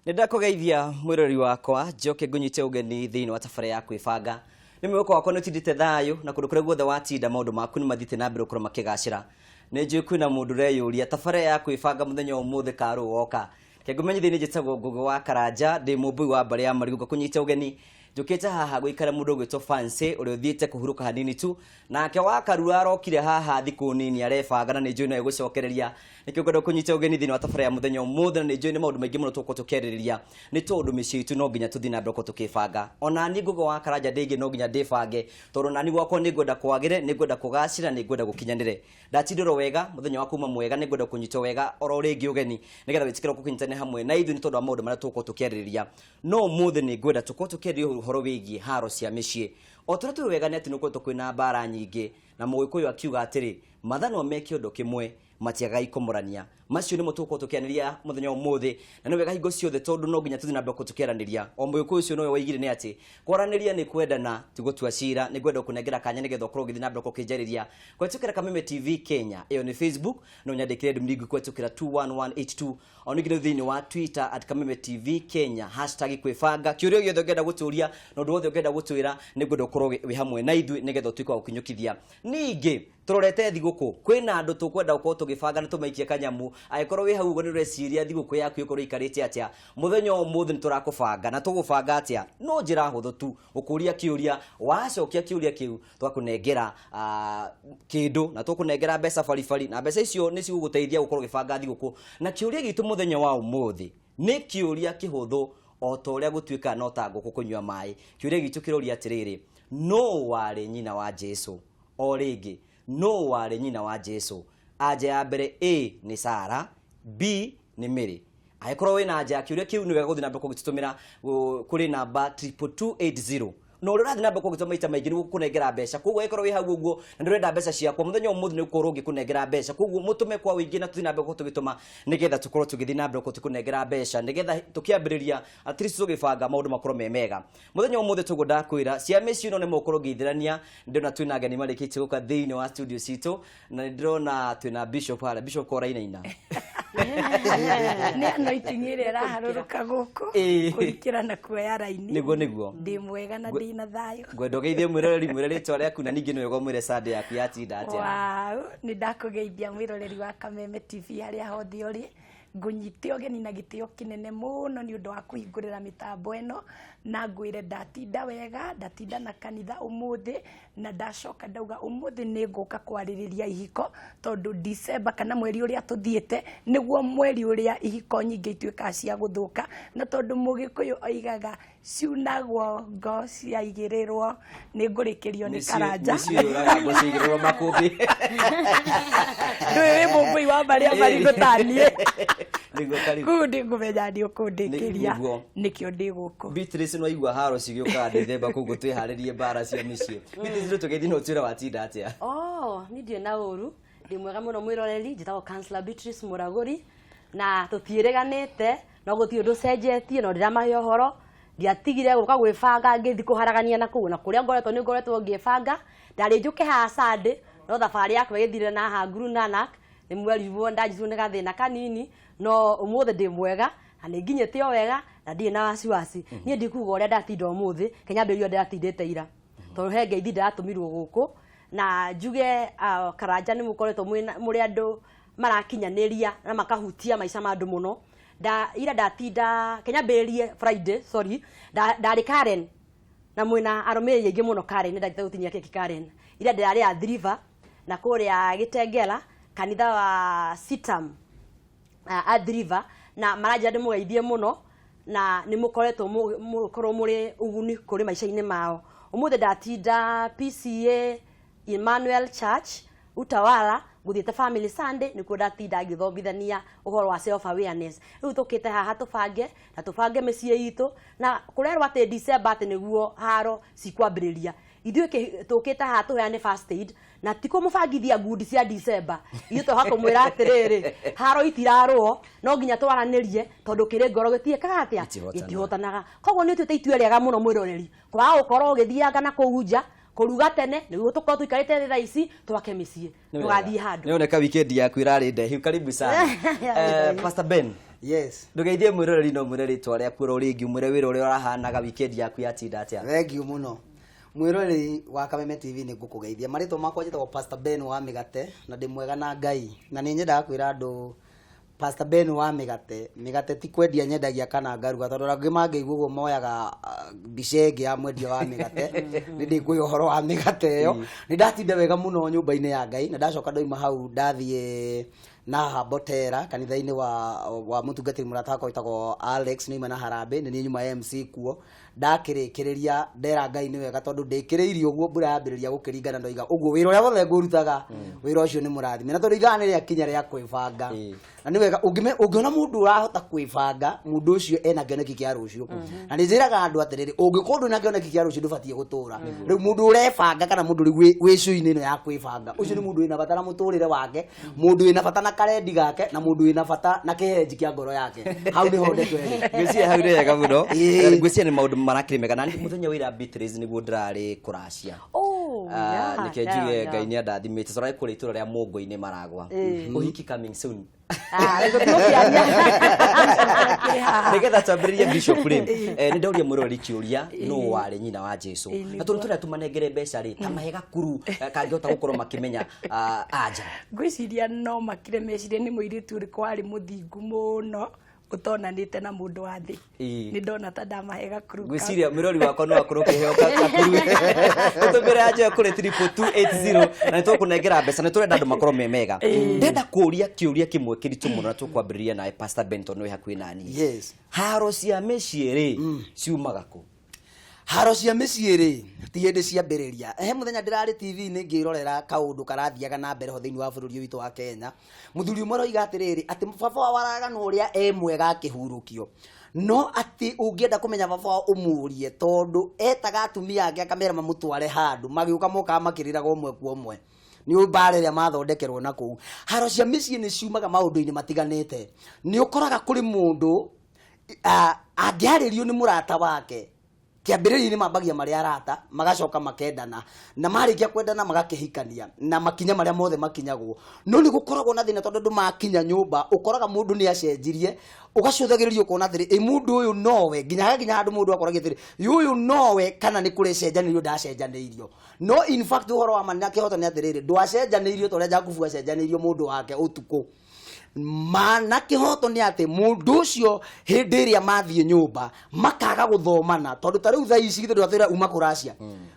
Nĩndakũgeithia mwĩrori wakwa njoke ngunyite ũgeni thĩinĩ wa tafara ya kwĩbanga nĩ mwĩhoko wakwa nĩ ũtindĩte thayũ na kũndũ kũrĩa guothe watinda maũndũ maku nĩ mathiĩte na mbere gũkorwo makĩgacĩra. Nĩ njũĩ kwĩna mũndũ ũreyũria tafara ya kwĩbanga mũthenya ũmũthĩ karũ woka kĩngũmenyithia nĩ njĩtagwo Ngũgĩ wa Karanja ndĩ mũmbui wa mbarĩ ya Marigũ kunyita ũgeni njũkĩte haha gwĩkara mũndũ ũgwĩtwo Fancy ũrĩa ũthiĩte kũhurũka hanini tu nake wa Karura arokire haha thikũ nini arebanga na nĩ njũĩ no egũcokereria nĩkĩo ngwenda kũnyita ũgeni thĩinĩ wa tafara ya mũthenya ũmũthĩ na nĩ njũĩ nĩ maũndũ maingĩ mũno tũgũkorwo tũkĩarĩrĩria nĩ tondũ mĩciĩ itũ no nginya tũthiĩ na mbere tũkĩbanga ona niĩ Ngũgĩ wa Karanja ndĩngĩ no nginya ndĩbange tondũ nani gwakwa nĩ ngwenda kwagĩre nĩ ngwenda kũgacĩra nĩ ngwenda gũkinyanĩre ndatindĩrwo wega mũthenya wa kuma mwega nĩ ngwenda kũnyitwo wega oro rĩngĩ ũgeni nĩgetha wĩtĩkĩre gũkinyitane hamwe na ithuĩ nĩ tondũ wa maũndũ marĩa tũgũkorwo tũkĩarĩrĩria no ũmũthĩ nĩ ngwenda tũkorwo tũkĩarĩrĩria ũhoro wĩgiĩ haro cia mĩciĩ o tũrĩa twĩ wega nĩ atĩ nĩ gũkorwo kwĩna mbara nyingĩ na Mũgĩkũyũ akiuga atĩrĩ mathano meke ũndũ kĩmwe matiaga ikomorania macio nĩmo tũgũkorwo tũkĩaranĩria mũthenya ũmũthĩ na nĩ wega hingo ciothe tondũ no nginya tũthiĩ na mbere tũkĩaranĩria o Mũgĩkũyũ ũcio nowe waigire nĩ atĩ kwaranĩria nĩ kwendana ti gũtua cira nĩ ngwenda kũnengera kanya nĩgetha ũkorwo ũgĩthiĩ na mbere kũkĩnjarĩria kũhetũkĩra Kameme TV Kenya ĩyo nĩ Facebook no nyandĩkĩre ndũmĩrĩri kũhetũkĩra 21182 o ningĩ thĩinĩ wa Twitter @Kameme TV Kenya #kwĩbanga kĩũria gĩothe ũngĩenda gũtũria na ũndũ wothe ũngĩenda gũtwĩra nĩ ngwenda ũkorwo wĩ hamwe na ithuĩ nĩgetha ũtuĩke wa gũkinyũkithia ningĩ tũrorete thigũkũ kwĩna andũ tũkwenda gũkorwo tũgĩbanga na tũmaikie kanyamu angĩkorwo wĩ hau ũguo nĩ ũreciria thigũkũ yaku ĩkorwo ikarĩte atĩa mũthenya ũmũthĩ nĩ tũrakũbanga na tũgũbanga atĩa no njĩra hũthũ tu ũkũria kĩũria wacokia kĩũria kĩu twakũnengera kĩndũ na tũkũnengera mbeca baribari na mbeca icio nĩ cigũgũteithia gũkorwo ũgĩbanga thigũkũ na kĩũria gitũ mũthenya wa ũmũthĩ nĩ kĩũria kĩhũthũ o ta ũrĩa gũtuĩka no ta ngũkũ kũnyua maĩ kĩũria gitũ kĩroria atĩrĩrĩ no warĩ nyina wa Jesũ o rĩngĩ no warĩ nyina wa Jesũ anja ya mbere A nĩ Sara B nĩ Mary angĩkorwo wĩna anja kĩũria kĩu nĩ wega gũthiĩ na mbere gũgĩtũmĩra kũrĩ namba 22280 no ũrathiĩ na mbere gũgĩtũma maita maingĩ nĩ gũkũnengera mbeca koguo angĩkorwo wĩ hau ũguo na ndũrenda mbeca ciakwa mũthenya ũmũthĩ nĩ gũkorwo ũgĩkũnengera mbeca koguo mũtũme kwa wĩingĩ na tũthiĩ na mbere tũgĩtũma nĩgetha tũkorwo tũgĩthiĩ na mbere tũkũnengera mbeca nĩgetha tũkĩambĩrĩria at least tũgĩbanga maũndũ makorwo me mega mũthenya ũmũthĩ tũgũ ndakwĩra cia mĩciĩ ĩno nĩ mũkorwo ngĩithĩrania ndĩrona twĩna ageni marĩkĩtie gũka thĩinĩ wa studio citũ na ndĩrona twĩna Bishop hala Bishop korainaina nĩ anointing ĩrĩa ĩraharũrũka gũkũ kũrikĩra na kuoya raini nĩguo ndĩ mwega na ndĩ na thayũ ngwenda ũgeithie mwĩroreri rĩtwa rĩaku na ningĩ nĩ wega ũmwĩre Sunday yaku yatinda atĩa wow nĩ ndakũgeithia mwĩroreri wa Kameme TV harĩa hothe ũrĩ ngunyite ũgeni na gĩtĩo kĩnene mũno nĩ ũndũ wa kũhingũrĩra mĩtambo ĩno na ngwĩre ndatinda wega ndatinda na kanitha ũmũthĩ na ndacoka ndauga ũmũthĩ nĩ ngũka kwarĩrĩria ihiko tondũ December kana mweri ũrĩa tũthiĩte nĩguo mweri ũrĩa ihiko nyingĩ ituĩkaga cia gũthũka na tondũ Mũgĩkũyũ oigaga ciunagwo ngo ciaigĩrĩrwo nĩ ngũrĩkĩrio nĩ Karanja ciaigĩrĩrwo makũmbĩ ndũĩ mũmbui wa mbarĩ ya Marigũ taniĩ nĩguo karibu kũu ndĩ ngũmenya nĩ ũkũndĩkĩria nĩkĩo ndĩ gũkũ Beatrice no igua haro cigĩũkaga December kũguo twĩharĩrie mbara cia mĩciĩ Beatrice tũgeithie no twĩra watinda atĩa niĩ ndirĩ na ũru ndĩ mwega mũno mwĩroreri njĩtagwo Councillor Beatrice Mũragũri na tũtiĩrĩganĩte no gũtirĩ ũndũ cenjetie no ndĩramahe ũhoro ndiatigire gũka gwĩbanga ngĩthi kũharagania na kũu na kũrĩa ngoretwo nĩ ngoretwo ngĩbanga ndarĩ njũke haha Sunday no thabarĩ yakwa ĩgĩthire na haha Guru Nanak nĩ mwerirwo ndajitwo nĩ gathĩna kanini no ũmũthĩ ndĩ mwega na nĩ nginyĩte o wega na ndirĩ na wasiwasi niĩ ndikuga ũrĩa ndatinda ũmũthĩ kenyambĩrĩrio ndatindĩte ira tondũ he ngeithi ndatũmirwo gũkũ na njuge Karanja nĩ mũkoretwo mũrĩ andũ marakinyanĩria na makahutia maica ma andũ mũno ira ndatinda kenyambĩrĩrie Friday ndarĩ Karen na mwĩna arũmĩrĩri aingĩ mũno Karen ndagĩte gũtinia keki Karen ira ndarĩ ya Thriva na kũrĩa Gĩtengera kanitha wa Sitam Thriva na maranjĩra ndĩmũgeithie mũno na nĩ mũkoretwo mũkorwo mũrĩ ũguni kũrĩ maica-inĩ mao ũmũthĩ ndatinda PCA Emmanuel Church Utawala gũthiĩte Family Sunday nĩkuo ndatinda ngĩthomithania ũhoro wa self awareness rĩu tũkĩte haha tũbange na tũbange mĩciĩ itũ na kũrerwo atĩ December atĩ nĩguo haro cikwambĩrĩria ithuĩ tũkĩte haha tũheane first aid na tiko mũbangithia ngundi cia December ithuĩ twakũmwĩra atĩrĩrĩ haro itirarwo no nginya twaranĩrie tondũ kĩrĩ ngoro gĩtiĩkaga atĩa gĩtihotanaga koguo nĩ tuĩte itua rĩega mũno mwĩroreri kwaga gũkorwo ũgĩthianga na kũu nja kũruga tene nĩguo tũkorwo tũikarĩte thaa ici twake mĩciĩ tũgathiĩ handũ nĩoneka weekend yaku irarĩ ndehu karibu sana Pastor Ben Yes. Ndugeithie mwiroreri no mwire ritwa rĩa kuo ringi mwire wira uria urahanaga weekend yaku yatinda atia. Thengiũ mũno. Mwiroreri wa Kameme TV nĩ ngũkũgeithia. Marĩtwa makwa njĩtagwo Pastor Ben wa Mĩgate na ndĩ mwega na Ngai. Na nĩ nyendaga kwĩra andũ Pastor Ben wa Mĩgate ti kwendia nyendagia kana ngaruga tondũ rangĩ mangĩigua ũguo moyaga mbica ĩngĩ ya mwendia wa Mĩgate. Nĩ ndĩkũĩ ũhoro wa Mĩgate ĩyo. Nĩ ndatinda wega mũno nyũmba-inĩ ya Ngai na ndacoka ndoima hau ndathiĩ na Botera kanitha-inĩ wa mũtungatĩri mũrata wakwa wĩtagwo Alex nĩuma na Harambe nĩ niĩ nyuma MC kuo ndakĩrĩkĩrĩria ndera Ngai nĩ wega tondũ ndĩkĩrĩirio ũguo mbura yambĩrĩria gũkĩringana ndoiga ũguo wĩra ũrĩa wothe ngũrutaga wĩra ũcio nĩ mũrathime na tondũ igana nĩ rĩakinya rĩa kwĩbanga na nĩ wega ũngĩona mũndũ ũrahota kwĩbanga mũndũ ũcio ena kĩoneki kĩa rũciũ na nĩ njĩraga andũ atĩrĩrĩ ũngĩkorwo ndũrĩ na kĩoneki kĩa rũciũ ndũbatiĩ gũtũra rĩu mũndũ ũrebanga kana mũndũ rĩu wĩ cuinĩ ĩno ya kwĩbanga ũcio nĩ mũndũ wĩna bata na mũtũrĩre wake mũndũ wĩna bata na karendi gake na mũndũ wĩna bata na kĩhenji kĩa ngoro yake hau nĩ honde twere ngwĩciria hau nĩ wega mũno ngwĩciria nĩ maũndũ marakĩrĩ mega na mũthenya wa ira Beatrice nĩguo ndĩrarĩ kũracia nĩkĩo njuge Ngai nĩ andathimĩte tũrarĩ kũrĩa itũra rĩa Mũngũ-inĩ Maragwa ũhiki coming soon nĩgetha twambĩrĩrie Bishop rĩ nĩ ndauria mũrori kĩũria nũ warĩ nyina wa Jesu na tũrĩ tũrĩa tũmanengere mbeca rĩ ta mahega kuru kangĩhota gũkorwo makĩmenya anja ngwĩciria no makire meciria nĩ mũirĩtu ũrĩkũ warĩ mũthingu mũno utonanite na mundu wa thi ni ndona ta ndamahega kuru gwiciria mirori wakwa no akorwo kiheo kakuru utumire aje kuri 34280 na nitukunengera mbeca na turenda andu makorwo memega ndenda kuria kiuria kimwe kiritu muno na tukwambiriria na Pastor Benton we hakuhi nani yes haro cia meciere ciumaga ku haro cia meciere ti hĩndĩ ciambĩrĩria muthenya ndirarĩ TV nĩ ngĩrorera kaundu karathiaga na mbere ho thĩinĩ wa bũrũri witũ wa Kenya muthuri ũmwe roiga atĩrĩrĩ atĩ baba wa waraganu ũrĩa mwega akĩhurũkio no ati ũngĩenda kũmenya baba wa ũmũrie tondũ etaga atumia ake akamera mamũtware handu magĩũka moka makĩrĩraga ũmwe kwa ũmwe ni ubare ria mathondekerwo na kuu haro cia mĩciĩ nĩ ciumaga maũndũ-inĩ matiganĩte nĩ ũkoraga kũrĩ mũndũ angĩarĩrio nĩ mũrata wake kiambĩrĩrio-inĩ mambagia marĩa arata magacoka makendana na marĩkia kwendana magakĩhikania na makinya marĩa mothe makinyagwo no nĩ gũkoragwo na thĩna tondũ andũ makinya nyũmba ũkoraga mũndũ nĩ acenjirie ũgacũthagĩrĩrio kuona atĩrĩ mũndũ ũyũ nowe nginya handũ mũndũ akoragia atĩrĩ ũyũ nowe kana nĩ kũrĩcenjanĩrio ndacenjanĩirio no in fact ũhoro wa manina kĩhoto nĩ atĩrĩrĩ ndwacenjanĩirio torĩa Jakubu acenjanĩirio mũndũ wake ũtukũ mana kihoto ni ate mundu ucio hindi iria mathie nyumba makaga guthomana tondu ta riu thaa ici githe ndwatwira uma kuracia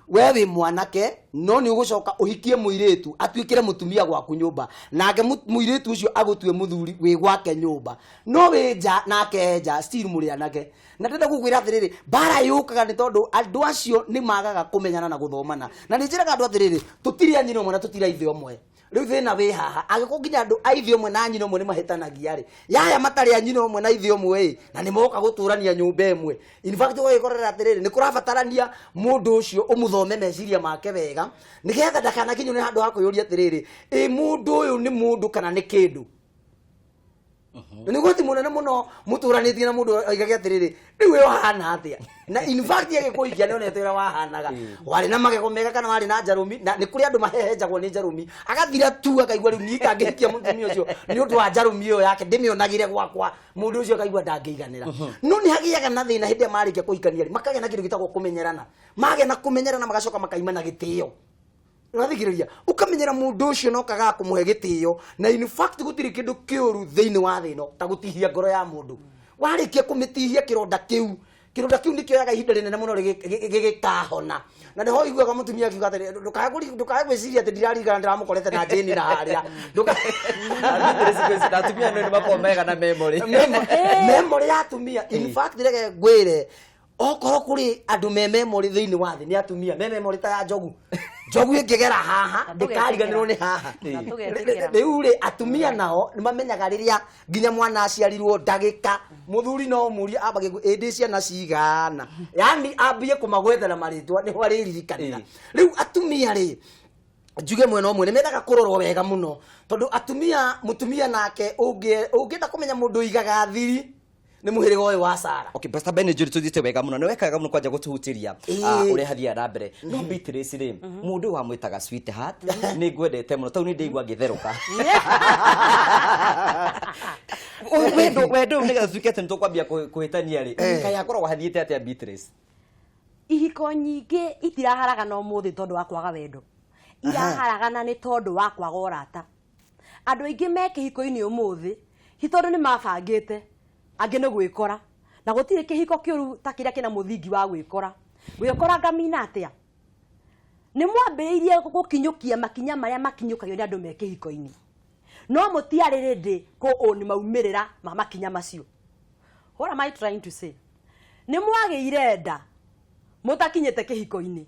we wi mwanake no ni ugucoka uhikie muiritu atuikire mutumia gwaku nyumba nake muiritu ucio agutue muthuri wi gwake nyumba no wi nja nake nja still muri anake na ndenda gukwira atiriri bara yukaga ni tondu andu acio ni magaga kumenyana na guthomana na ni njiraga andu atiriri tutiri anyino mwe na tutira ithe omwe riu thina wi haha agiko nginya andu aithi omwe na nyino omwe ni mahitanagia ri yaya matari anyino omwe na ithi omwe na ni moka guturania nyumba emwe in fact goikorera atiriri ni kurabatarania mundu ucio umuthome meciria make wega nigetha ndakana kinyo ni handu hakuyuria atiriri mundu uyu ni mundu kana ni kindu ni gwati munene muno muturanitie na mundu oigage atiriri riu we wahana atia na in fact yake kuikia none twira wahanaga wari na magego mega kana wari na njarumi na ni kuri andu mahehenjagwo ni njarumi agathira tu akaigua riu nika ngihikia mutumia ucio ni undu wa njarumi iyo yake ndimionagire gwakwa mundu ucio akaigua ndangeiganira no ni hagiaga na thina hindi amarikia kuikania ri makage na kindu gitagwo kumenyerana mage na kumenyerana magacoka makaimana gitio urathikiriria ukamenyera mundu ucio no kaga kumuhe gitio na in fact gutiri kindu kiuru thiini wa thino ta gutihia ngoro ya mundu warikia kumitihia kironda kiu nikioyaga ihinda rinene muno gigikahona na niho iguaga mutumia akiuga atiri ndukae gwiciria ati ndirarigana ndiramukorete na njini na haria atumia no ni makomega na memory ya atumia in fact rege ngwire okoro kuri andu memory thiini wa thi ni atumia memory ta ya njogu ingigera haha ndikariganirwo ni haha riu ri atumia nao ni mamenyaga riria nginya mwana aciarirwo ndagika muthuri no muri ambagie indi ciana cigana yani ambie kumagwethera maritwa ni hwari ririkanira riu atumia ri njuge mwena omwe ni mendaga kurorwo wega muno tondu atumia mutumia nake ungienda kumenya mundu igaga thiri nĩ mũhĩrĩga ũyũ wa Sara. Okay, Pastor Ben njuri tuthite wega muno. Nĩ wekaga muno kwanja gutuhutiria uri hathia na mbere. No Beatrice ri mundu wa mwitaga sweetheart ni ngwendete muno. Tau ni ndeigua ngitheruka. Wendo nĩgetha tuikete nĩ tũkwambia kũhĩtania rĩ. Kaĩ akoragwo hathiĩte atĩa Beatrice? Ihiko nyingĩ itiraharagana ũmũthĩ tondũ wa kwaga wendo. Iraharagana nĩ tondũ wa kwaga ũrata. Andũ aingĩ me kĩhiko-inĩ ũmũthĩ hi tondũ nĩ mabangĩte, angĩ nĩ gwĩkora. Na gũtirĩ kĩhiko kĩũru ta kĩrĩa kĩna mũthingi wa gwĩkora. Gwĩkora ngamina atĩa? Nĩ mwambĩrĩirie gũkinyũkia makinya marĩa makinyũkagio nĩ andũ me kĩhiko-inĩ. No mũtiarĩ rĩndĩ kũoni maumĩrĩra ma makinya macio. What am I trying to say? Nĩ mwagĩire nda mũtakinyĩte kĩhiko-inĩ.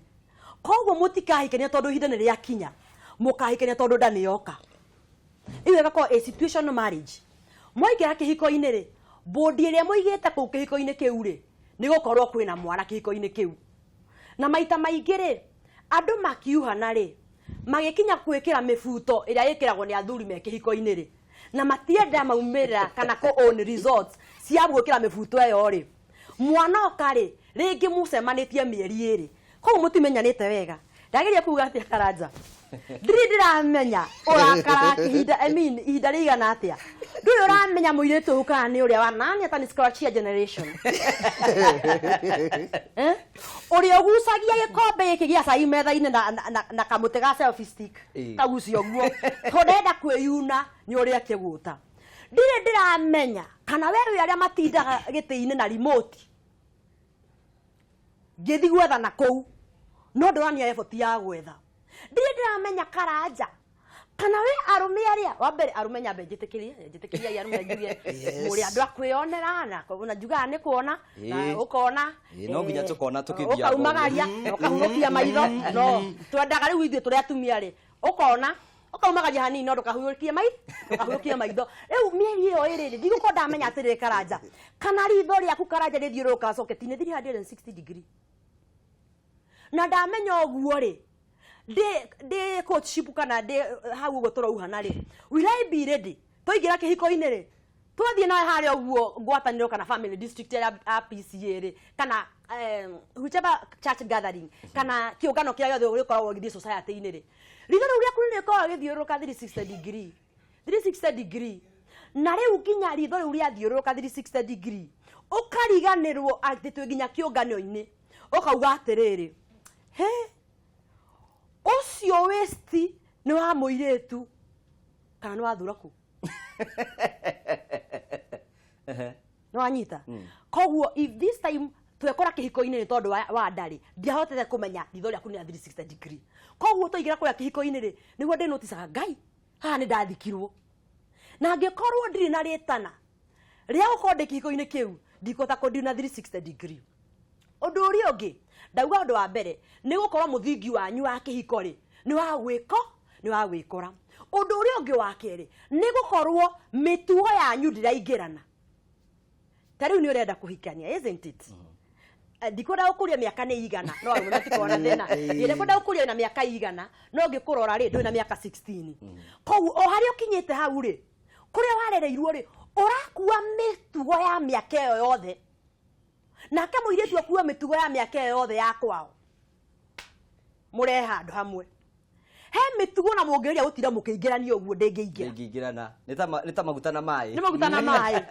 Koguo mũtikahikania tondũ ihinda nĩ rĩakinya. Mũkahikania tondũ nda nĩ yoka. Iyo ĩgakorwo a situational marriage. Mwaingĩra kĩhiko-inĩ rĩ, bodi ĩrĩa mũigĩte kũu kĩhiko-inĩ kĩu rĩ, nĩ gũkorwo kwĩna mwana kĩhiko-inĩ kĩu. Na maita maingĩ rĩ, andũ makiuhana rĩ, magĩkinya gwĩkĩra mĩbuto ĩrĩa ĩkĩragwo nĩ athuri me kĩhiko-inĩ rĩ, na matienda maumĩrĩra kana own results cia gwĩkĩra mĩbuto ĩyo rĩ, mwana oka rĩ, rĩngĩ mũcemanĩtie mĩeri ĩrĩ, koguo mũtimenyanĩte wega. Ndageria kuuga atĩa Karanja? Ndiramenya ũrakara ihinda ihinda rĩigana atĩa. Ndũrĩ ũramenya mũirĩtu ũyũ kana nĩ ũrĩa wa nani ata nĩ scratchia generation. Ũrĩa ũgucagia gĩkombe gĩkĩ gĩa cai metha-inĩ na kamũtĩ ga selfie stick. Kagucia ũguo. Tondenda kwĩyuna nĩ ũrĩa kĩgũta. Ndirĩ ndiramenya kana wewe arĩa matindaga gĩtĩ-inĩ na remote. Ngĩthi gwetha na kũu. No ndorania effort ya gwetha. Ndirĩ ndiramenya Karanja kana we arume aria wa mbere arume nyambe njĩtĩkĩria arume njuge mũrĩ andũ akwĩonera na na njuga nĩ kuona na ũkona no nginya tukona tukithia ũkaumagaria ũkahurokia maitho no twendaga rĩu ithuĩ tũrĩa atumia rĩ ũkona ũkaumagaria hanini no ndũkahurokie maitho rĩu mĩeri ĩyo ĩrĩ ndigũkorwo ndamenya atĩrĩ Karanja kana ritho rĩaku Karanja rĩthiũrũrũka socket-inĩ 360 degree na ndamenya ũguo rĩ de coachship kana de hau ugo tũrauhana rĩ will I be ready toingira kĩhiko-inĩ rĩ twathiĩ nawe harĩa ũguo ngwatanĩro kana family district ya PCA rĩ kana whichever church gathering kana kĩũngano kĩrĩa gĩothe gĩkoragwo gĩthiĩ society-inĩ rĩ ritho rĩu rĩaku nĩ rĩkoragwo gĩthiũrũrũka 360 degree na rĩu nginya ritho rĩu rĩathiũrũrũka 360 degree ũkariganĩrwo atĩ twĩ nginya kĩũngano-inĩ ũkauga atĩrĩrĩ Ucio westi ni wa mũirĩtu kana ni wa thuraku. No anyita. Koguo if this time twekora kĩhiko-inĩ nĩ tondũ wa ndari ndiahotete kũmenya ritho rĩaku nĩ 360 degree. Koguo tũigĩra kũrĩa kĩhiko-inĩ rĩ nĩguo ndĩ noticaga Ngai haha nĩ ndathikirwo. Na angĩkorwo ndirĩ na rĩtana rĩa gũkorwo ndĩ kĩhiko-inĩ kĩu ndikũhota kũndiuna 360 degree. Ũndũ ũrĩa ũngĩ ndauga ũndũ wa mbere nĩ gũkorwo mũthingi wanyu wa kĩhiko rĩ nĩ wa gwĩko nĩ wa gwĩkora. Ũndũ ũrĩa ũngĩ wa kerĩ nĩ gũkorwo mĩtugo yanyu ndĩraingĩrana. Ta rĩu nĩ ũrenda kũhikania isn't it? Ndikwenda gũkũria mĩaka nĩ igana no wona tikona thĩna. Ndikwenda gũkũria na mĩaka igana no ngĩkũrora rĩ ndũrĩ na mĩaka 16. Koguo o harĩa ũkinyĩte hau rĩ kũrĩa warereirwo rĩ ũrakua mĩtugo ya mĩaka ĩyo yothe. Nake mũirĩtu akuua mĩtugo ya mĩaka ĩyo yothe ya kwao. Mũrehe handũ hamwe. He mĩtugo na mũngĩrĩria gũtira mũkĩingĩrania ũguo ndĩngĩingĩrana. Nĩ ta maguta na maaĩ. Nĩ maguta na maaĩ.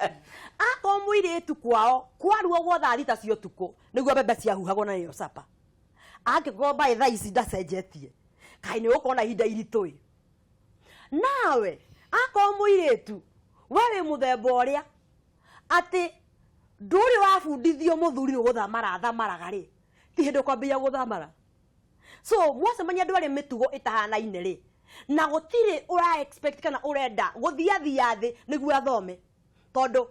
Akorwo mũirĩtu kwao kwaruo gwa thaa thita cia ũtukũ nĩguo mbembe ciahuhagwo na ĩyo capa. Angĩkorwo mbaĩ thaa ici ndacenjetie. Kaĩ nĩ gũkorwo na ihinda iritũ. Nawe akorwo mũirĩtu we wĩ mũthemba ũrĩa atĩ ndũrĩ wabundithio mũthuri nĩ gũthamaraga rĩ ti hĩndĩ kwambia gũthamara. So mwacemania andũ arĩ mĩtugo ĩtahanaine rĩ na gũtirĩ ũra expect kana ũrenda gũthiathia thĩ nĩguo athome tondũ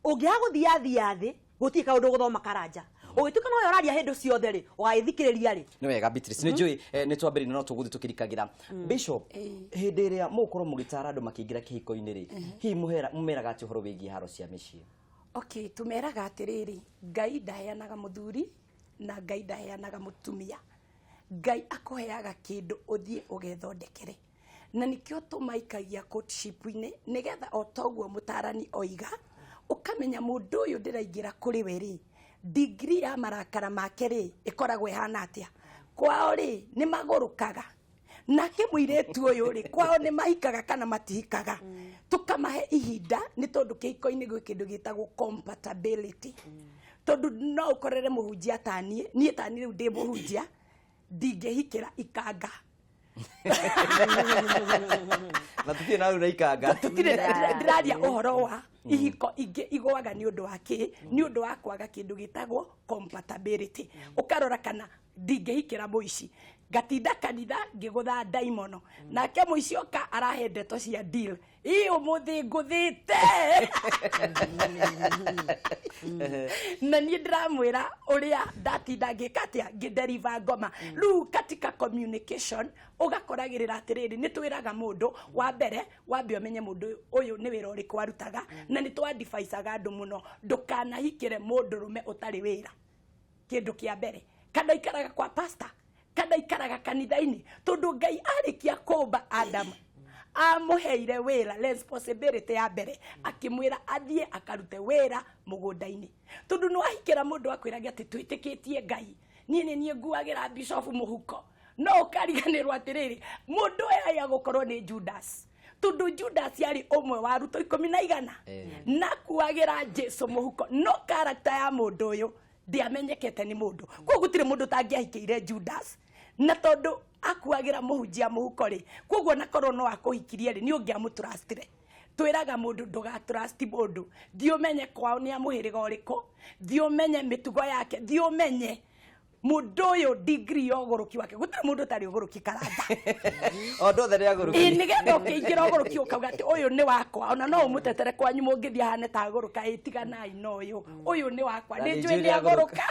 ũngĩaga gũthiathia thĩ gũtirĩ kaũndũ gũthoma Karanja. Ũgĩtuĩka no ũraria hĩndĩ ciothe rĩ ũgaithikĩrĩria rĩ. Nĩ wega Beatrice nĩ njũĩ nĩ twambĩrĩria no tũgũthiĩ tũkĩrikagĩra. Bishop hĩndĩ ĩrĩa mũkorwo mũgĩtara andũ makĩingĩra kĩhiko-inĩ rĩ hihi mũmeraga atĩ ũhoro wĩgiĩ haro cia mĩciĩ? Okay, tumeraga atĩrĩrĩ Ngai ndaheanaga mũthuri na Ngai ndaheanaga mũtumia. Ngai akũheaga kĩndũ ũthiĩ ũgethondekere. Na nĩkĩo tũmaikagia courtship-inĩ nĩgetha o toguo mũtarani oiga ukamenya mundu uyu ndiraingira kuri we ri degree ya marakara make ri ikoragwo ihana atia kwao ri ni magurukaga nake muiretu uyu ri kwao ni mahikaga kana matihikaga tukamahe ihinda ni tondu kihiko-ini gwi kindu gitagwo compatibility tondu no ukorere muhunjia tanie nie tani riu ndi muhunjia ndingihikira ikanga na tutie na ura ikanga ndiraria uhoro wa ihiko ingi igwaga ni undu wa ki ni undu wa kwaga kindu gitagwo compatibility ukarora kana ndingihikira muici gatinda kanitha ngigutha daimono nake muici oka arahe ndeto cia deal umuthi nguthite na ni ndramwira uria ndatinda ngikatia ngideriva ngoma riu katika communication ugakoragirira atiriri ni twiraga mundu wa mbere wambe umenye mundu uyu ni wira uriku arutaga na ni twadivaicaga andu muno ndukanahikire mundu rume utari wira kindu kia mbere kana ikaraga kwa pastor kana ikaraga kanitha-ini tondu Ngai arikia kumba Adam amuheire wira responsibility ya mbere akimwira athie akarute wira mugunda-ini tondu no ahikira mundu akwiraga ati twitikitie Ngai nie nguagira bishop muhuko no ukariganirwo atiriri mundu aya gukorwo ni Judas tondu Judas yari umwe wa ruto 10 na kuagira Jesu muhuko no character ya mundu uyu ndiamenyekete ni mundu kwa gutire mundu tangiahikire Judas na tondu akuagira muhunjia muhuko ri koguo nakorwo no akuhikirie ri ni ungiamutrustire twiraga mundu ndugatrust mundu thiumenye kwao ni amuhiriga uriku thiumenye mitugo yake thiumenye mundu uyu degree yoguruki wake gutire mundu tari uguruki karanda ondo theri aguruki nigetha ukiingira uguruki ukauga ati uyu ni wakwa ona no umutetere kwanyu mungithia hane ta aguruka itiganai no uyu ni wakwa ni njui ni aguruka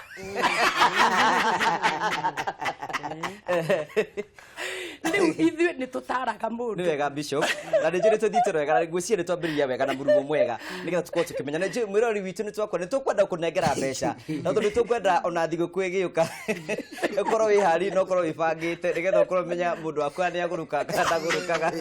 riu ithuĩ nĩ tũtaraga mũndũ nĩ wega bishop na nĩ njũrĩ tũthitĩro wega na ngwĩciria nĩ twambĩrĩria wega na mũrumo mwega nĩgetha tũkorwo tũkĩmenya nĩ njũĩ mwĩrori witũ nĩ tũkwenda kũnengera mbeca na tondũ nĩ tũkwenda ona thigũkũ ĩgĩũka ũkorwo wĩ hari na ũkorwo wĩbangĩte nĩgetha ũkorwo menya mũndũ waku nĩ agũrũka kana ndagũrũkaga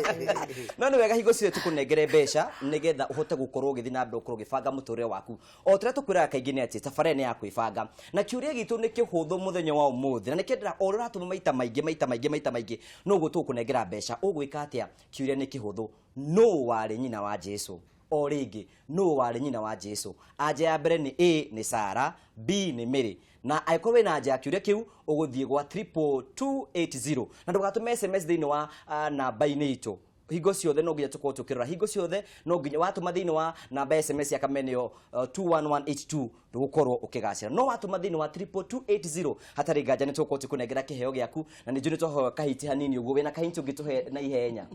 no nĩ wega hingo ciothe tũkũnengere mbeca nĩgetha ũhote gũkorwo ũgĩthiĩ na mbere ũkorwo ũgĩbanga mũtũrĩre waku o tũrĩa tũkwĩraga kaingĩ nĩ atĩ tabarĩra nĩ ya kwĩbanga na kĩũria gitũ nĩ kĩhũthũ mũthenya wa ũmũthĩ na nĩkĩendera o ũrĩa ũratũma maita maingĩ no ũguo tũkũnengera mbeca ũgwĩka atĩa kĩũria nĩ kĩhũthũ no warĩ nyina wa Jesu o rĩngĩ no warĩ nyina wa Jesu anja ya mbere nĩ A nĩ Sara B nĩ Mary na angĩkorwo wĩna anja ya kĩũria kĩu ũgũthiĩ gwa 22280 na ndũgatũme SMS thĩinĩ wa namba-inĩ itũ hingo ciothe no nginya tukorwo tukirora hingo ciothe no nginya watuma thiini wa namba SMS ya kameneo 21182 ndugukorwo ukigacira no watuma thiini wa 22280 hatari nganja ni tukorwo tukunengera kiheo giaku na ninjuni twaho kahiti hanini uguo wena kahiti ungituhe na ihenya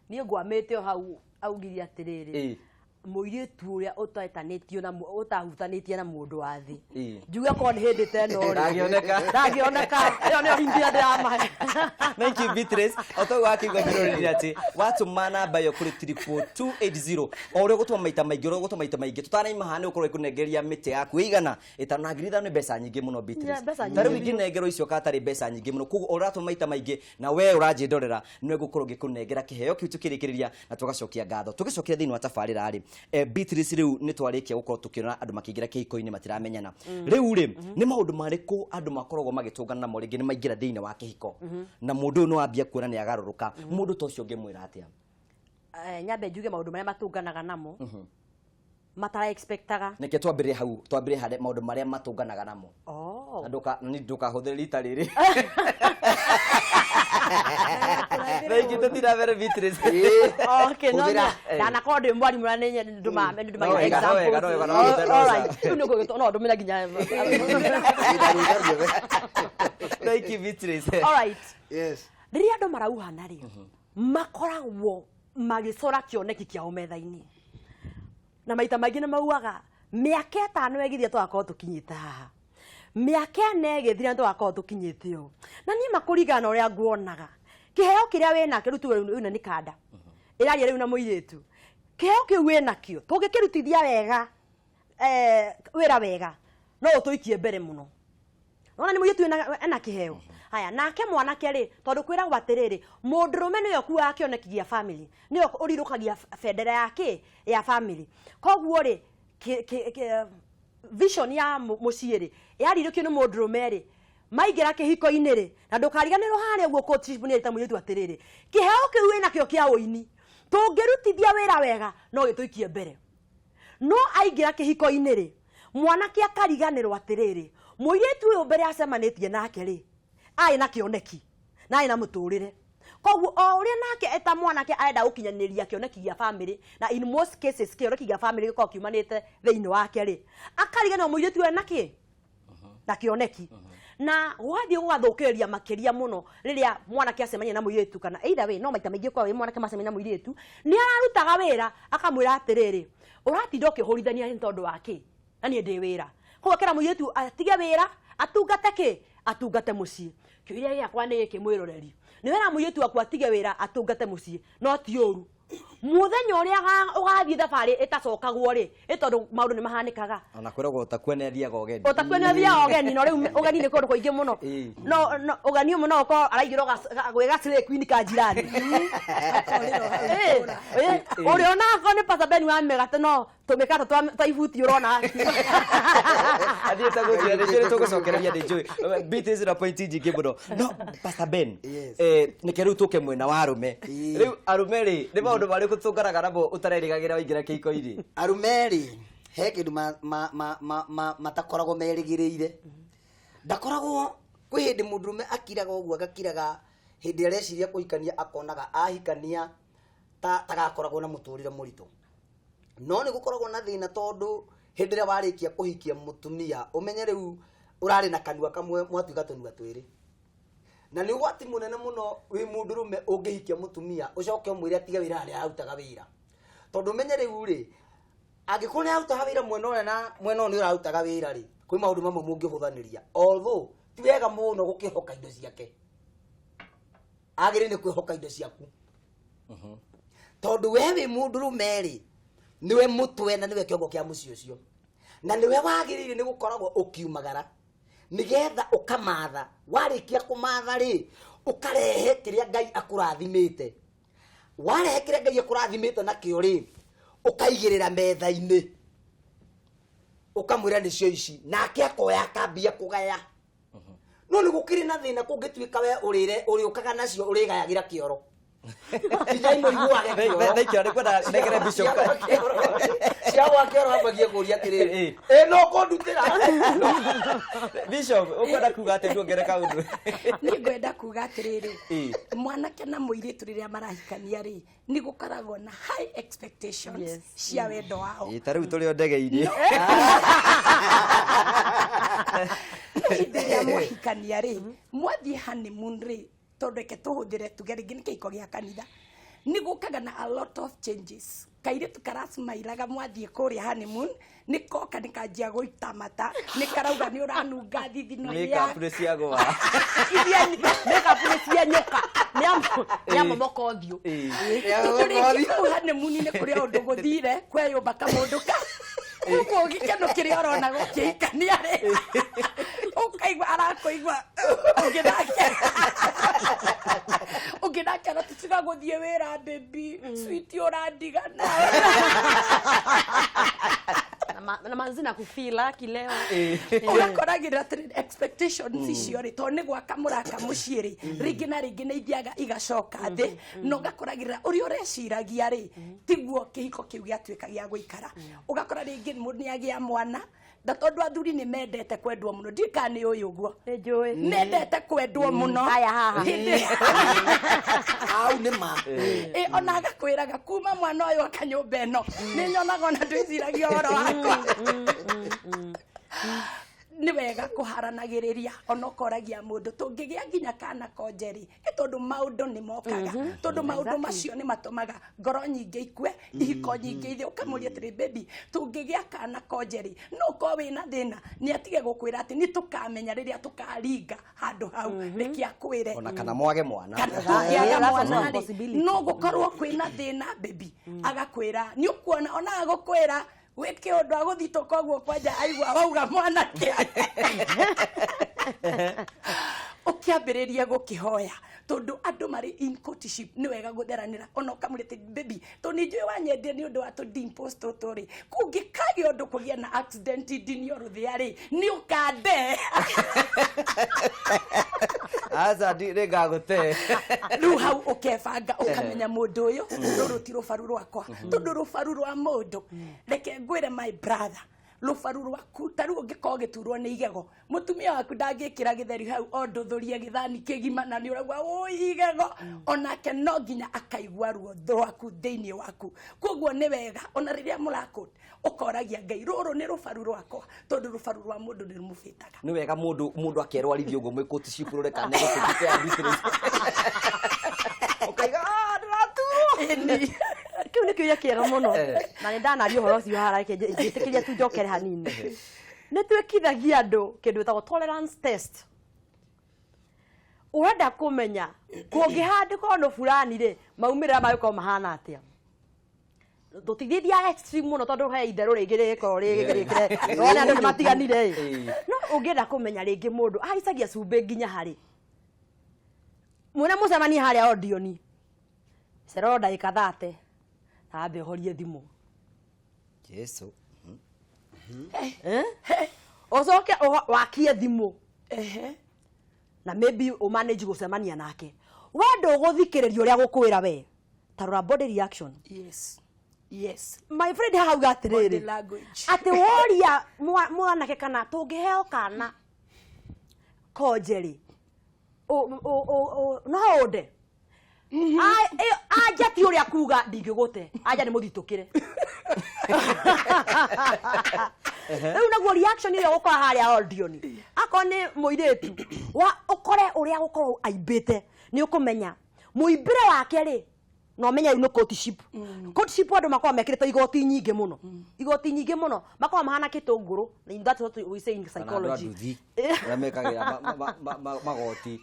ni ngwamete hau augiria atiriri muiritu uria utaetanitio na utahutanitie na mundu wa thi njuga ko ni hindi teno ri ndagioneka yo ni hindia ndama thank you Beatrice otogo akigwa kirori ati watuma namba yo kuri 22280 ore gutuma maita maingi tutana imahane ukorwo ikunengeria mite yaku igana itanagirithana ni mbeca nyingi muno Beatrice tari wingi nengero icio katari mbeca nyingi muno kugo uratuma maita maingi na we urajindorera ni gukorwo gikunengera kiheo kiu tukirikiriria na tugacokia ngatho tugicokia thiini wa tafarira ri Beatrice riu ni twarikia gukorwo tukirona andu makiingira kihiko-ini matiramenyana riu ri ni maundu mariku andu makoragwo magitungana namo ringi ni maingira thiini wa kihiko na mundu no ambia kuona ni agaruruka mundu to cio ngimwira atia nyambe njuge maundu maria matunganaga namo matara expectaga nike twambire hade maundu maria matunganaga namo nduka huthiri rita riri Thank you tira very Beatrice okay no dana ko de mwari murane nduma example no ndumira ginya Thank you Beatrice all right yes riria andu marauhana ri makoragwo magicora kioneki kiao metha-ini na maita maingi na mauaga miaka 5 egithia twakorwo tukinyita haha miaka 4 egithia twakorwo tukinyite o na ni makurigana uria nguonaga kiheo kiria wena kirutu wena ni kanda irari riu na muiritu kiheo kiu wena kio tungikirutithia wega wira wega no utuikie mbere muno ona ni muiritu ena kiheo haya nake mwanake ri tondu kwira gwatiriri mundurume niyo kuwa akionekigia family niyo urirukagia federa yake ya family koguo ri vision ya muciiri yarirukio ni mundurume ri maigira kihiko-ini ri na ndukariganirwo haria guo ko tribunal ta muiritu atiriri kiheo kiu wina kio kia uini tungirutithia wira wega no gituikie mbere no aigira kihiko-ini ri mwanake akariganirwo atiriri muiritu uyu mbere acemanitie nake ri ai na kioneki na ai na muturire koguo o uria nake eta mwanake arenda gukinyaniria kioneki gia family na in most cases kioneki gia family giko kiumanite theini wake ri akariganirwo muiritu uyu naki na kioneki na wathi gugathukiria makiria muno riria mwanake acemania na muiritu kana either way no maita maingi kwa mwanake macemania na muiritu ni ararutaga wira akamwira atiriri uratinda ukihurithania ntondu wake na ni ndi wira koguo kera muiritu atige wira atungate ki atungate mucii kiuria giakwa ni giki mwiroreri ni wera muiritu akwa atige wira atungate mucii no ti uru muthenya uria ugathie thabari itacokagwo ri itondu maundu ni mahanikaga ona kwiragwo utakweneria gogeni utakweneria ogeni no riu ogeni ni kundu kuingi muno no ogeni umu no ko araigirwo gwega sire queen ka jirani uri ona ko ni pasa beni wa megate no tumikato twa ibuti urona athie ta guthia ni cire tugucokereria ni njui beat is a point jingi muno no pasa ben ni keru tuke mwena wa arume riu arume ri ni maundu bari kutungaraga nabo utarerigagira waingira kihiko-ini arume ri he kindu matakoragwo merigiriire ndakoragwo kwi hindi mundurume akiraga uguo agakiraga hindi areciria kuhikania akonaga ahikania tagakoragwo na muturire muritu no ni gukoragwo na thina tondu hindi ria warikia kuhikia mutumia umenye riu urari na kanua kamwe mwatuiga tunua twiri na ni ugwati munene muno wi mundurume ungihikia mutumia ucoke umwire atiga wira aria arutaga wira tondu umenye riu ri angikorwo ni arutaga wira mwena uria na mwena uyu ni urarutaga wira ri kwi maundu mamwe mungihuthaniria although ti wega muno gukihoka indo ciake agire ni kwihoka indo ciaku tondu we wi mundurume ri niwe mutwe na niwe kiongo kia muci ucio na niwe wagirire ni gukoragwo ukiumagara nigetha ukamatha warikia kumatha ri ukarehe kiria Ngai akurathimite warehe kiria Ngai akurathimite na kio ri ukaigirira metha-ini ukamwira nicio ici nake akoya akambia kugaya no ni gukiri na thina kungituika we urire uriukaga nacio urigayagira kioro Tijaino iguage Thank you. Rekwenda negere bishop. Cia wake arabagia kuria tiriri. No kondutira. Bishop, ukwenda kuga ati nduongereka undu. Ni ngwenda kuga atiriri. Mwanake na muiritu riria marahikania ri ni gukaragwo na high expectations cia wendo wao. Tariu turi ndege-ini. Ndiria muhikania ri mwathie honeymoon ri tondu ke tuhuthire tugeri ngini kiko gia kanitha ni gukaga na a lot of changes kaire tukarasmairaga mwathie kuria honeymoon ni koka nikanjia guita mata ni karauga ni uranunga thithino ya makeup ni cia gwa iria makeup ni cia nyoka ni amomoko othio honeymoon ni kuria undu guthire kweyumba kamunduka uko gikeno kiria orona gukikania ri ukaigwa arakoigwa ugidake na tusiga guthie wira baby sweet urandigana na manzina kufila kileo ugakoragira expectations icio ri to ni gwaka muraka muciiri ringi na ringi ni ithiaga igacoka thi no gakoragira uri ureciragia ri tiguo kihiko kiu giatuika gia guikara ugakora ringi mundu ni agia mwana tondu athuri ni mendete kwendwo muno ndikani uyu guo njui mendete kwendwo muno haya haha au ni ma ona agakwiraga kuma mwana uyu akanyumba eno ni nyonaga ona ndwiciragia oro wakwa ni wega kuharanagiriria ona koragia mundu tungigia nginya kana konjeri tondu maundu ni mokaga tondu maundu macio ni matumaga ngoro nyingi ikue ihiko nyingi ithio kamuria tri baby tungigia kana konjeri no ko wina thina ni atige gukwira ati ni tukamenya riria tukaringa handu hau rikia kwire ona kana mwage mwana no gukorwo kwina thina baby agakwira ni ukuona ona agukwira weke undu aguthito koguo kwanja aigwa wauga mwanake ukiambiriria gukihoya tondu andu mari in courtship ni wega gutheranira ona ukamurite baby to ni njui wanyendie ni undu wa to dimpost tori kungikagi undu kugia na accident ndini oruthiari ni ukande aza ndi ngagute riu hau ukebanga ukamenya mundu uyu ruru ti rubaru rwakwa tondu rubaru rwa mundu reke ngwire my brother rubaru rwaku taru ungikorwo giturwo ni igego mutumia waku ndangikira githeri hau onduthurie githani kigima na ni uragwa oi igego onake no nginya akaigua ruo rwaku thiini waku koguo ni wega ona riria murakot ukoragia Ngai ruru ni rubaru rwakwa tondu rubaru rwa mundu ni rumufitaga ni wega mundu akerwarithio uguo mwikoti cipurure kana gukite ambitire ukaiga ndatu kiu ni kiuria kiega muno na ni ndanaria horo ucio harake njitikiria tu njokere hanini ni twikithagia andu kindu gitagwo tolerance test urenda kumenya kungihandi kono fulani ri maumirira magiko mahana atia tutithithia extreme muno tondu he itheru ringi riko rigikire ona andu matiganire no ungienda kumenya ringi mundu aicagia cumbe nginya hari mwena mucemania haria audioni cero ndagika 30 ambe horie thimu Yesu osoke wakie thimu na maybe o manage gucemania nake wendo guthikiriria uria gukwira we tarora body reaction yes my friend hau gatiriri ati woria mwanake kana tungiheo kana kojeri no ode aja ti uria kuga ndingigute aja ni muthitukire riu naguo reaction ile gukora haria audioni akoni muiretu wa ukore uria gukorwo aimbite ni ukumenya muimbire wake ri no menya ino courtship courtship andu makwa mekirite igoti nyingi muno makwa mahana kitunguru that's what we say in psychology ramekagira magoti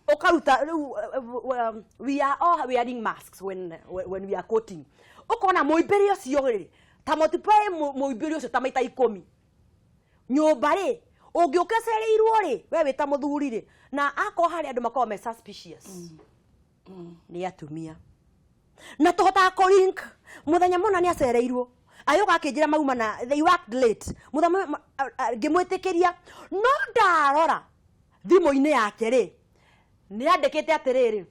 okaruta we are all wearing masks when we are quoting ukona muimbire ucio ri ta multiply muimbire ucio ta maita 10 nyumba ri ungiukecereirwo ri we wita muthuri ri na ako hari andu makwa me suspicious ni atumia na tuhota ko link muthenya mona ni acereirwo ayuka akinjira mauma na they worked late muthenya ngimwitikiria no ndarora thimu-ini yake ri ni andikite atiriri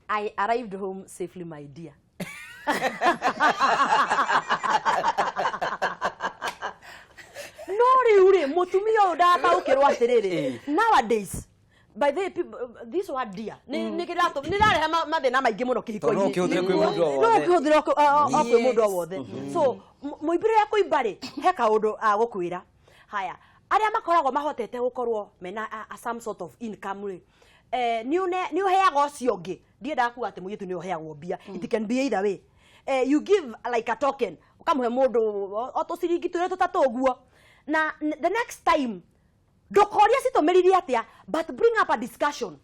I arrived home safely my dear no riure mutumia udata ukirwa atiriri nowadays by the people this word dear ni kirato ni rare mathina maingi muno kihiko no kihudire kwi mundu wothe no kihudire kwi mundu wothe so muibire ya kuimbare he kaundu agukwira haya aria makoragwo mahotete gukorwo mena some sort of income ni uheaga ucio ngi ndienda kuga ati muyitu ni uheagwo mbia it can be either way you give like a token ukamuhe mundu otuciringi twire tutatuguo na the next time ndukoria citumiririe atia but bring up a discussion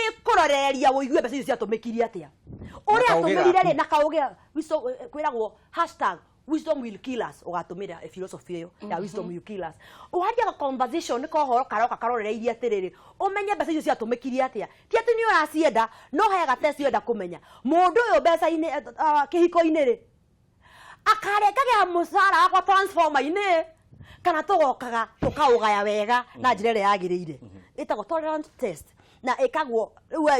ikuroreria uigue mbeca icio ciatumikirie atia uria atumirire ri na kaugia kwiragwo #wisdom will kill us ugatumira a philosophy yo ya wisdom will kill us uharia conversation ni kohoro karoka karorereirie atiriri umenye mbeca icio ciatumikirie atia ti ati ni uracienda no hega test yenda kumenya mundu uyu mbeca-ini kihiko-ini ri akarengagira musara akwa transformer-ini kana tugokaga tukaugaya wega na njira ĩrĩa yagĩrĩire ĩtagwo tolerance test na ĩkagwo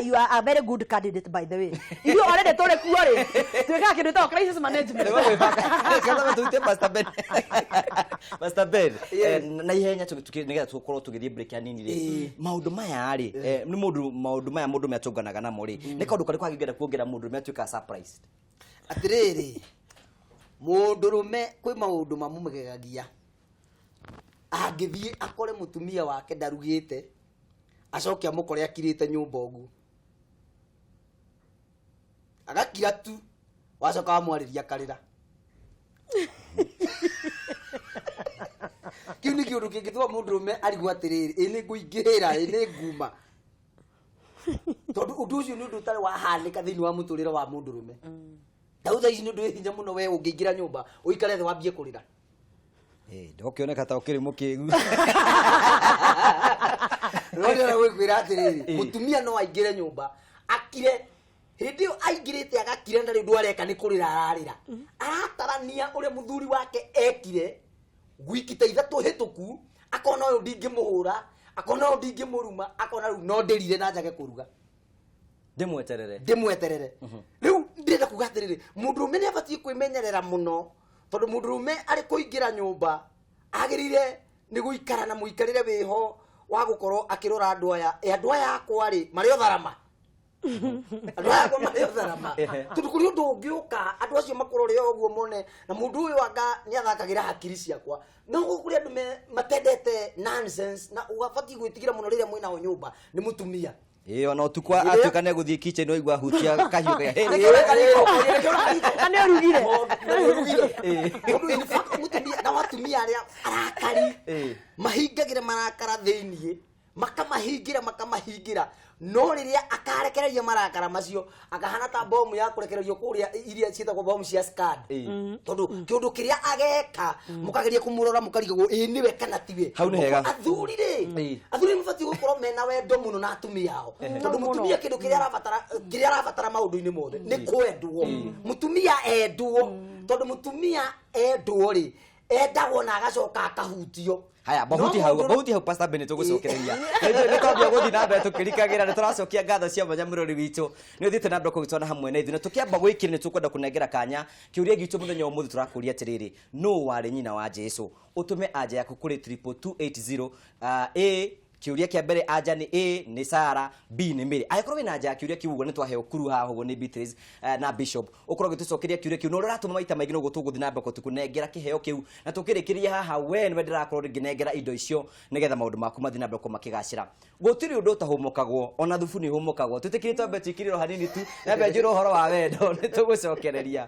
you are a very good candidate by the way you already tore kuore tweka kindu ta crisis management kaza tuite Pastor Ben na ihenya nigetha tukorwo tugithie break ya nini ri maundu maya ri ni maundu maya mundu metunganaga namo ri ni kaundu kari kwagigera kuongera mundu metuika surprise atiriri mundu rume kwi maundu mamumegegagia angithie akore mutumia wake ndarugite acoke amukore akirite nyumba ugu agakira tu wacoka amwariria karira kiu ni kiundu kingithwa mundu rume arigwa atiriri ini nguingihira ini nguma tondu undu ucio ni undu utari wahanika thiini wa muturire wa mundu rume tauza ici ni undu hinya muno we ungiingira nyumba uikare thi wambie kurira ndokioneka ta ukiri mukingu Rwanda gwĩkwĩra atĩrĩrĩ mũtumia no aingĩre nyũmba akire hindi aingĩrĩte agakire ndarĩ ũndũ areka nĩ kũrĩra ararĩra aratarania ũrĩa mũthuri wake ekire wiki ta ithatũ hĩtũku akona ũyũ ndingĩmũhũra akona ũyũ ndingĩmũruma akona rĩu no ndĩrire na njage kũruga ndĩmweterere rĩu ndĩrenda kuga atĩrĩrĩ mũndũrũme nĩ abatiĩ kwĩmenyerera mũno tondũ mũndũrũme arĩ kũingĩra nyũmba agĩrĩire nĩ gũikara na mũikarĩre wĩho wa gũkorwo akĩrora andũ aya akwa rĩ marĩ otharama andũ aya akwa marĩ otharama tondũ kũrĩ ũndũ ũngĩũka andũ acio makũrore ũguo mone na mũndũ ũyũ anga nĩ athakagĩra hakiri ciakwa no kũrĩ andũ matendete nonsense na ũgabatiĩ gwĩtigĩra mũno rĩrĩa mwĩnao nyũmba nĩ mũtumia ona utukwa atuka ne guthii kitchen no igwa hutia kahiu ka Kane urugire mutumia na watumia aria arakari mahingagira marakara theinie makamahingira no riria akarekereria marakara macio akahana ta bomu ya kurekererio kuria iria cietagwo bomu cia scad tondu kiundu kiria ageka mukageria kumurora mukarigwo niwe kana tiwe hau ni hega athuri mufati gukorwo mena wendo muno na atumia ao tondu mutumia kindu kiria arabatara maundu-ini mothe ni kwendwo mutumia endwo tondu mutumia endwo ri endagwo na agacoka akahutio haya bahuti hau Pastor Bene tugucokereria ni twambia guthi na mbere tukirikagira ni turacokia ngatho cia mwanya murori witu ni uthite na mbere kugitwana hamwe na ithuĩ na tukiamba gwikira ni tukwenda kunengera kanya kiuria gitu muthenya umuthi turakuria atiriri no wari nyina wa Jesu utume anja yaku kuri 22280 a kiuria kia mbere anja ni A ni Sara, B ni Mary. Akorwo wina anja kiuria kiugo ni twaheo kuru haha hugo ni Beatrice na Bishop. Ukorwo gitucokeria kiuria kiu no uratuma maita maingĩ no gutuguthi na mbere tukunengera kiheo kiu na tukirikiria haha we ni ndirakorwo nginengera indo icio nigetha maundu maku mathi na mbere makigacira. Gutiri undu utahumukagwo ona thubu ni humukagwo tutikirite mbere tikiriro hanini tu na mbere njiro horo wa wendo ni tugucokereria.